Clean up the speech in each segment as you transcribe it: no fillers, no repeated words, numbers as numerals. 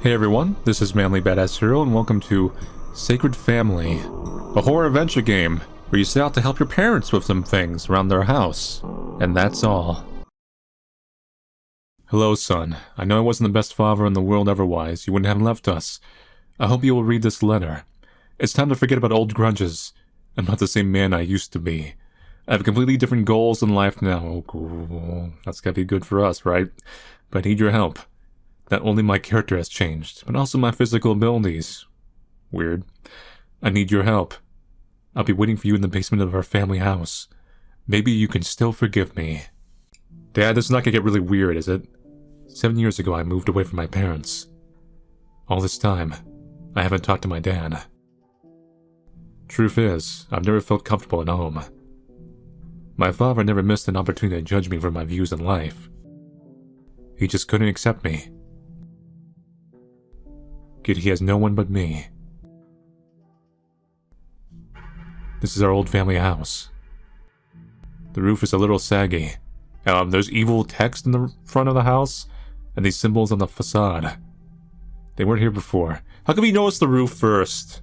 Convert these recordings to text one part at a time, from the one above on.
Hey everyone, this is Manly Badass Hero and welcome to Sacred Family, a horror adventure game where you set out to help your parents with some things around their house. And that's all. Hello son, I know I wasn't the best father in the world otherwise, you wouldn't have left us. I hope you will read this letter. It's time to forget about old grudges. I'm not the same man I used to be. I have completely different goals in life now. Oh, cool. That's gotta be good for us, right? But I need your help. Not only my character has changed, but also my physical abilities. Weird. I need your help. I'll be waiting for you in the basement of our family house. Maybe you can still forgive me. Dad, this is not gonna get really weird, is it? 7 years ago I moved away from my parents. All this time, I haven't talked to my dad. Truth is, I've never felt comfortable at home. My father never missed an opportunity to judge me for my views in life. He just couldn't accept me. Yet he has no one but me. This is our old family house. The roof is a little saggy. There's evil text in the front of the house, and these symbols on the facade. They weren't here before. How come you notice the roof first?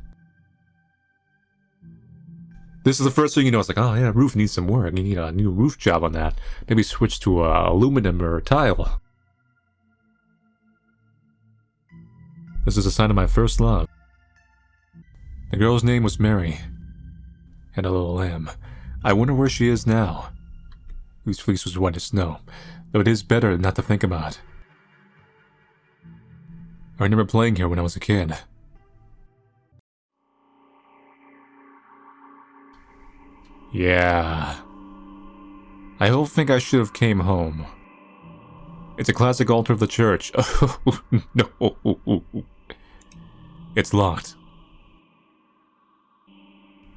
This is the first thing you know. It's like, oh yeah, roof needs some work. You need a new roof job on that. Maybe switch to aluminum or tile. This is a sign of my first love. The girl's name was Mary. Had a little lamb. I wonder where she is now. Whose fleece was white as snow, though it is better not to think about. I remember playing here when I was a kid. Yeah. I don't think I should have came home. It's a classic altar of the church. Oh, no. It's locked.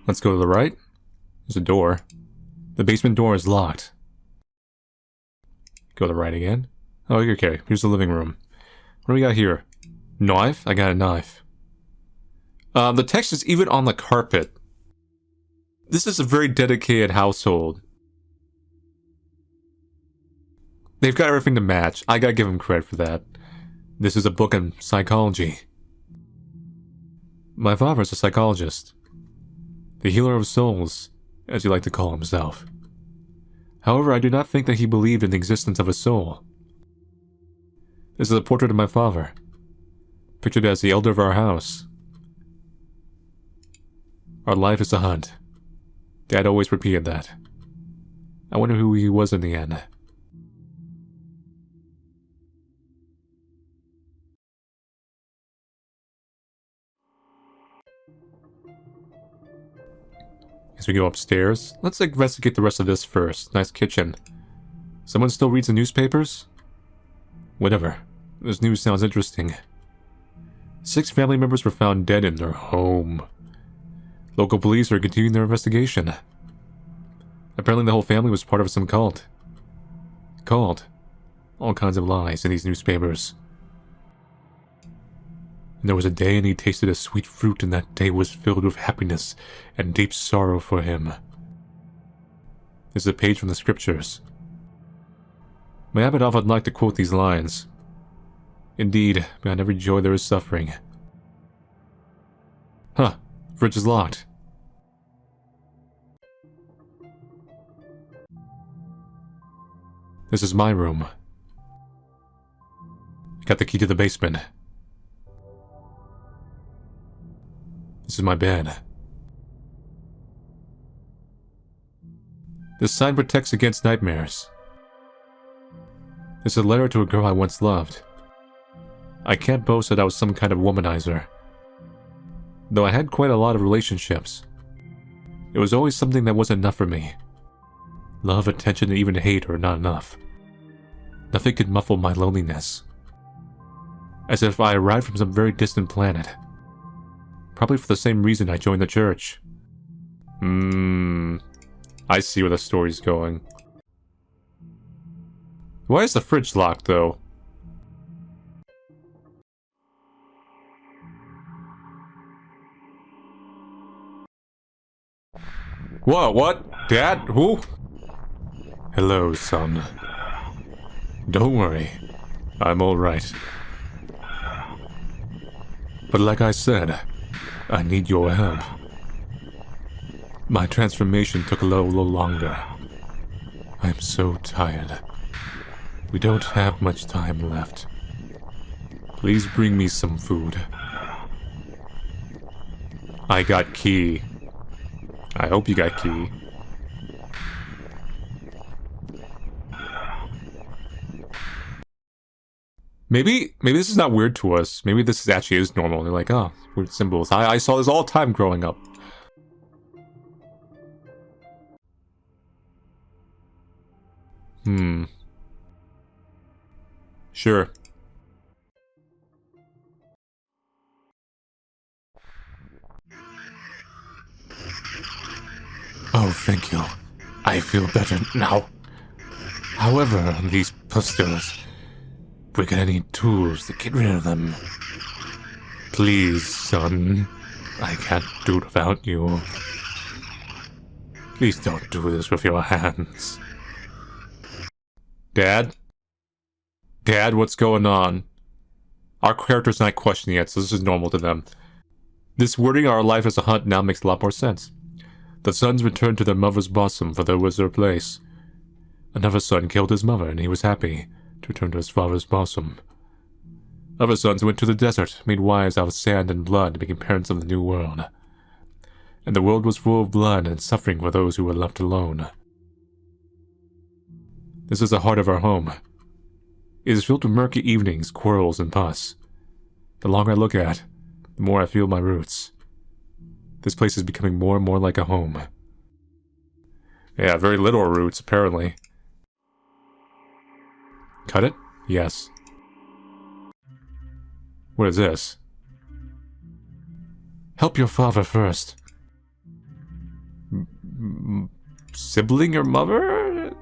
Let's go to the right. There's a door. The basement door is locked. Go to the right again. Oh, okay. Here's the living room. What do we got here? Knife? I got a knife. The text is even on the carpet. This is a very dedicated household. They've got everything to match. I gotta give them credit for that. This is a book on psychology. My father is a psychologist. The healer of souls, as he liked to call himself. However, I do not think that he believed in the existence of a soul. This is a portrait of my father, pictured as the elder of our house. Our life is a hunt. Dad always repeated that. I wonder who he was in the end. As we go upstairs, let's investigate the rest of this first. Nice kitchen. Someone still reads the newspapers? Whatever. This news sounds interesting. 6 family members were found dead in their home. Local police are continuing their investigation. Apparently the whole family was part of some cult. Called all kinds of lies in these newspapers. And there was a day and he tasted a sweet fruit, and that day was filled with happiness and deep sorrow for him. This is a page from the scriptures. My abbot often liked to quote these lines. Indeed, behind every joy there is suffering. Huh, fridge is locked. This is my room. Got the key to the basement. This is my bed. This sign protects against nightmares. This is a letter to a girl I once loved. I can't boast that I was some kind of womanizer. Though I had quite a lot of relationships. It was always something that wasn't enough for me. Love, attention, and even hate are not enough. Nothing could muffle my loneliness. As if I arrived from some very distant planet. Probably for the same reason I joined the church. I see where the story's going. Why is the fridge locked, though? Whoa, what? Dad? Who? Hello, son. Don't worry. I'm alright. But like I said, I need your help. My transformation took a little longer. I'm so tired. We don't have much time left. Please bring me some food. I got key. I hope you got key. Maybe this is not weird to us. Maybe this actually is normal. They're like, oh, weird symbols. I saw this all the time growing up. Sure. Oh, thank you. I feel better now. However, these pusters, we're gonna need tools to get rid of them. Please, son. I can't do it without you. Please don't do this with your hands. Dad? Dad, what's going on? Our character's not questioning it, so this is normal to them. This wording our life as a hunt now makes a lot more sense. The sons returned to their mother's bosom, for there was their place. Another son killed his mother, and he was happy to return to his father's bosom. Other sons went to the desert, made wives out of sand and blood, making parents of the new world. And the world was full of blood and suffering for those who were left alone. This is the heart of our home. It is filled with murky evenings, quarrels, and pus. The longer I look at it, the more I feel my roots. This place is becoming more and more like a home. Yeah, very literal roots, apparently. Cut it? Yes. What is this? Help your father first. Sibling or mother?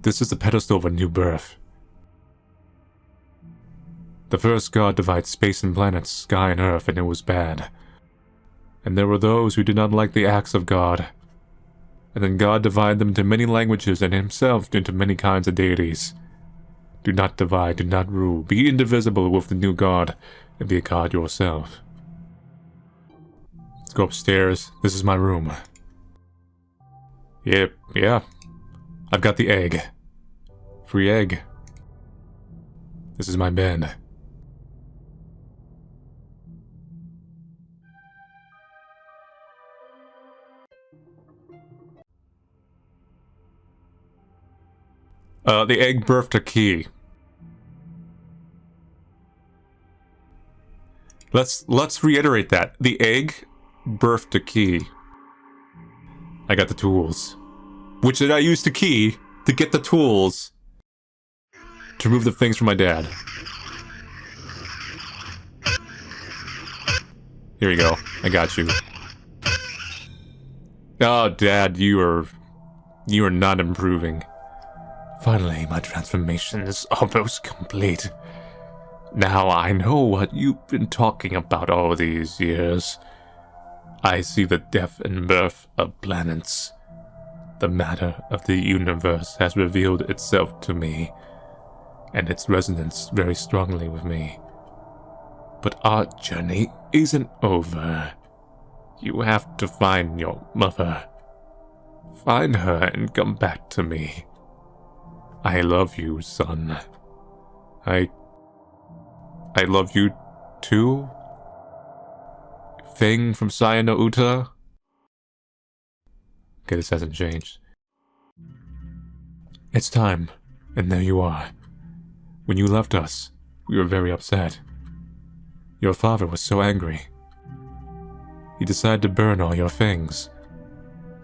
This is the pedestal of a new birth. The first god divided space and planets, sky and earth, and it was bad. And there were those who did not like the acts of God. And then God divided them into many languages and himself into many kinds of deities. Do not divide, do not rule. Be indivisible with the new God, and be a god yourself. Let's go upstairs. This is my room. Yep, yeah. I've got the egg. Free egg. This is my bed. The egg birthed a key. Let's reiterate that. The egg birthed a key. I got the tools. Which did I use the key to get the tools to remove the things from my dad. Here you go. I got you. Oh, Dad, you are not improving. Finally, my transformation is almost complete. Now I know what you've been talking about all these years. I see the death and birth of planets. The matter of the universe has revealed itself to me, and its resonance very strongly with me. But our journey isn't over. You have to find your mother. Find her and come back to me. I love you, son. I love you too? Thing from Sayano Uta? Okay, this hasn't changed. It's time, and there you are. When you left us, we were very upset. Your father was so angry. He decided to burn all your things.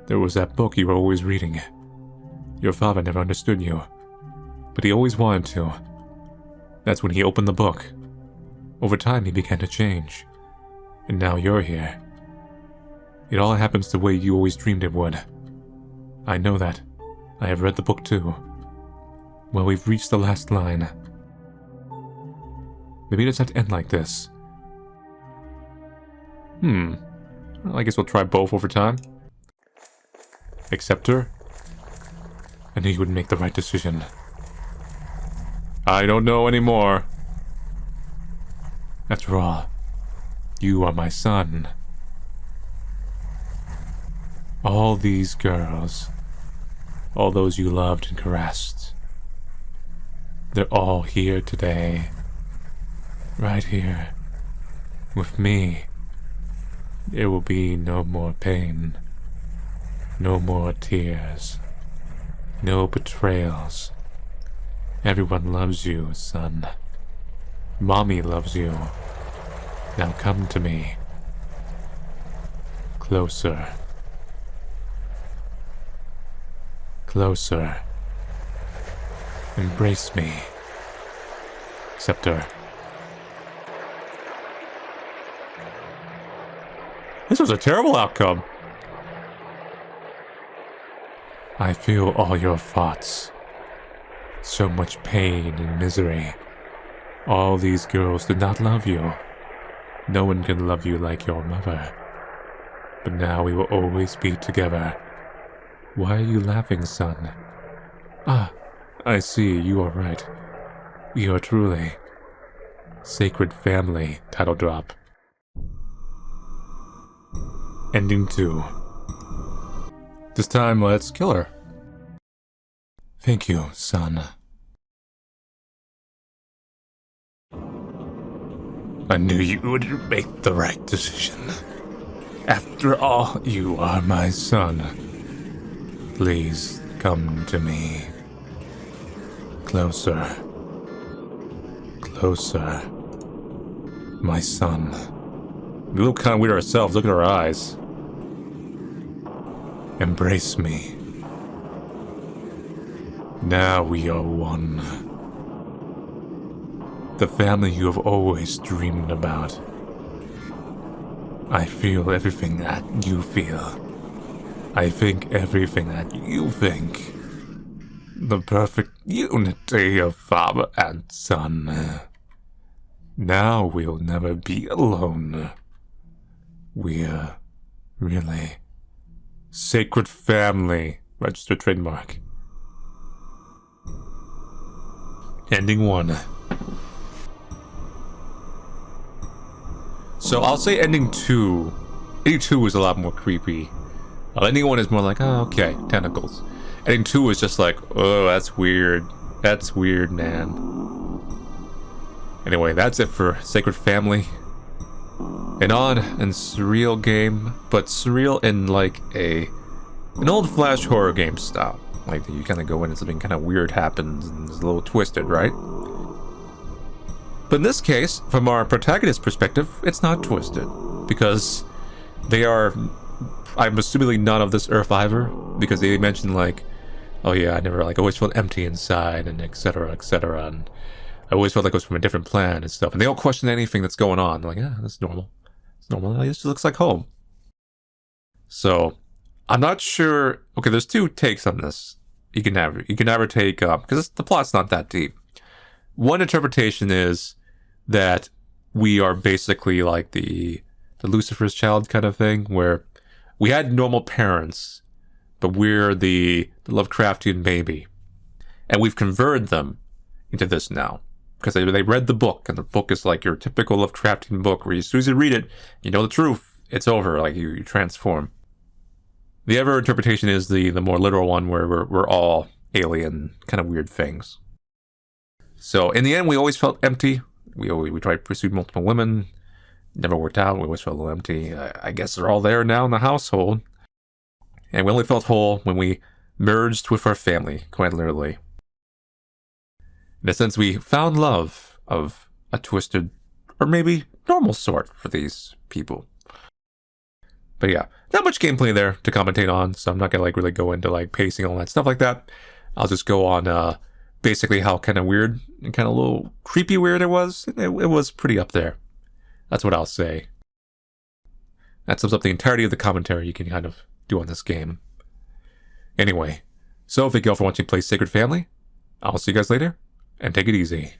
There was that book you were always reading. Your father never understood you, but he always wanted to. That's when he opened the book. Over time, he began to change. And now you're here. It all happens the way you always dreamed it would. I know that. I have read the book too. Well, we've reached the last line. Maybe it doesn't have to end like this. Well, I guess we'll try both over time. accept her. I knew you would make the right decision. I don't know anymore. After all, you are my son. All these girls, all those you loved and caressed, they're all here today. Right here. With me. There will be no more pain. No more tears. No betrayals. Everyone loves you, son. Mommy loves you. Now come to me. Closer. Closer. Embrace me. Accept her. This was a terrible outcome. I feel all your thoughts. So much pain and misery. All these girls did not love you. No one can love you like your mother. But now we will always be together. Why are you laughing, son? Ah, I see, you are right. We are truly sacred family. Title drop. Ending 2. This time, let's kill her. Thank you, son. I knew you would make the right decision. After all, you are my son. Please come to me. Closer. Closer. My son. We look kind of weird ourselves. Look at our eyes. Embrace me. Now we are one. The family you have always dreamed about. I feel everything that you feel. I think everything that you think. The perfect unity of father and son. Now we'll never be alone. We're really sacred family. Registered trademark. Ending 1. So I'll say ending 2. Ending 2 is a lot more creepy. Ending 1 is more like, oh, okay, tentacles. Ending 2 is just like, oh, that's weird. That's weird, man. Anyway, that's it for Sacred Family. An odd and surreal game, but surreal in like an old Flash horror game style. Like you kind of go in and something kind of weird happens and it's a little twisted, right? But in this case, from our protagonist's perspective, it's not twisted. Because they are, I'm assuming, none of this Earth either. Because they mentioned like, oh yeah, I never always felt empty inside and etc, etc. And I always felt like I was from a different planet and stuff. And they don't question anything that's going on. They're like, yeah, that's normal. It's normal. It just looks like home. So, I'm not sure. Okay, there's 2 takes on this. You can never take, because the plot's not that deep. One interpretation is that we are basically like the Lucifer's child kind of thing, where we had normal parents, but we're the Lovecraftian baby. And we've converted them into this now. Because they read the book, and the book is like your typical Lovecraftian book, where as soon as you read it, you know the truth, it's over, like you transform. The other interpretation is the more literal one, where we're all alien, kind of weird things. So in the end, we always felt empty. We tried to pursue multiple women, never worked out. We always felt a little empty. I guess they're all there now in the household. And we only felt whole when we merged with our family, quite literally. In a sense, we found love of a twisted, or maybe normal sort for these people. But yeah, not much gameplay there to commentate on, so I'm not gonna really go into pacing, all that stuff like that. I'll just go on basically how kind of weird and kind of a little creepy weird it was. It was pretty up there. That's what I'll say. That sums up the entirety of the commentary you can kind of do on this game. Anyway, so thank you all for watching Play Sacred Family. I'll see you guys later, and take it easy.